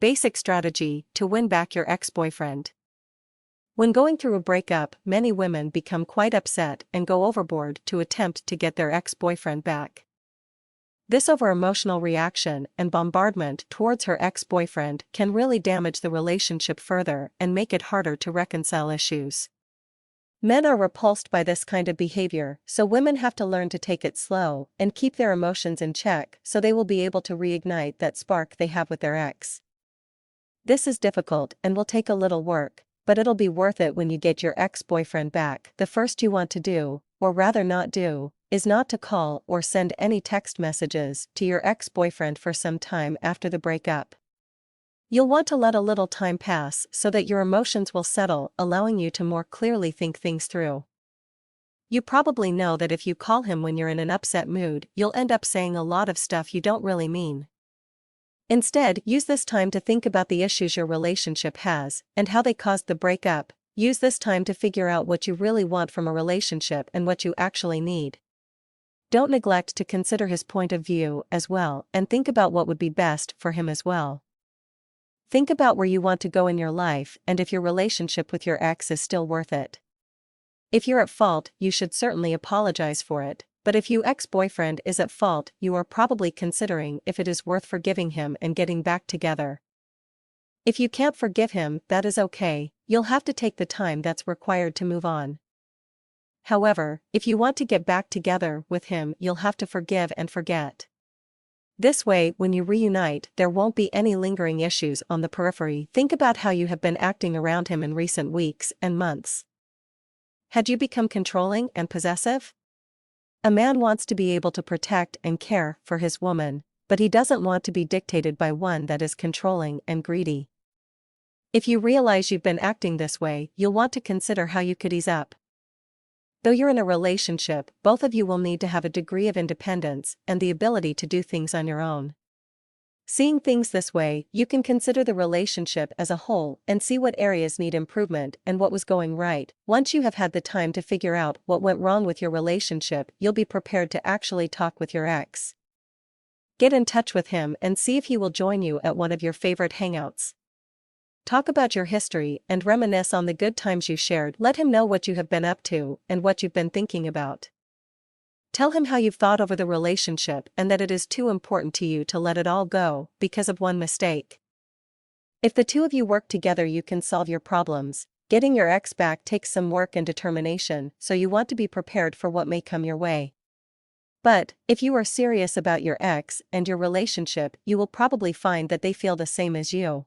Basic strategy to win back your ex-boyfriend. When going through a breakup, many women become quite upset and go overboard to attempt to get their ex-boyfriend back. This over-emotional reaction and bombardment towards her ex-boyfriend can really damage the relationship further and make it harder to reconcile issues. Men are repulsed by this kind of behavior, so women have to learn to take it slow and keep their emotions in check so they will be able to reignite that spark they have with their ex. This is difficult and will take a little work, but it'll be worth it when you get your ex-boyfriend back. The first you want to do, or rather not do, is not to call or send any text messages to your ex-boyfriend for some time after the breakup. You'll want to let a little time pass so that your emotions will settle, allowing you to more clearly think things through. You probably know that if you call him when you're in an upset mood, you'll end up saying a lot of stuff you don't really mean. Instead, use this time to think about the issues your relationship has and how they caused the breakup. Use this time to figure out what you really want from a relationship and what you actually need. Don't neglect to consider his point of view as well, and think about what would be best for him as well. Think about where you want to go in your life and if your relationship with your ex is still worth it. If you're at fault, you should certainly apologize for it, but if your ex-boyfriend is at fault, you are probably considering if it is worth forgiving him and getting back together. If you can't forgive him, that is okay, you'll have to take the time that's required to move on. However, if you want to get back together with him, you'll have to forgive and forget. This way, when you reunite, there won't be any lingering issues on the periphery. Think about how you have been acting around him in recent weeks and months. Had you become controlling and possessive? A man wants to be able to protect and care for his woman, but he doesn't want to be dictated by one that is controlling and greedy. If you realize you've been acting this way, you'll want to consider how you could ease up. Though you're in a relationship, both of you will need to have a degree of independence and the ability to do things on your own. Seeing things this way, you can consider the relationship as a whole and see what areas need improvement and what was going right. Once you have had the time to figure out what went wrong with your relationship, you'll be prepared to actually talk with your ex. Get in touch with him and see if he will join you at one of your favorite hangouts. Talk about your history and reminisce on the good times you shared. Let him know what you have been up to and what you've been thinking about. Tell him how you've thought over the relationship and that it is too important to you to let it all go because of one mistake. If the two of you work together, you can solve your problems. Getting your ex back takes some work and determination, so you want to be prepared for what may come your way. But, if you are serious about your ex and your relationship, you will probably find that they feel the same as you.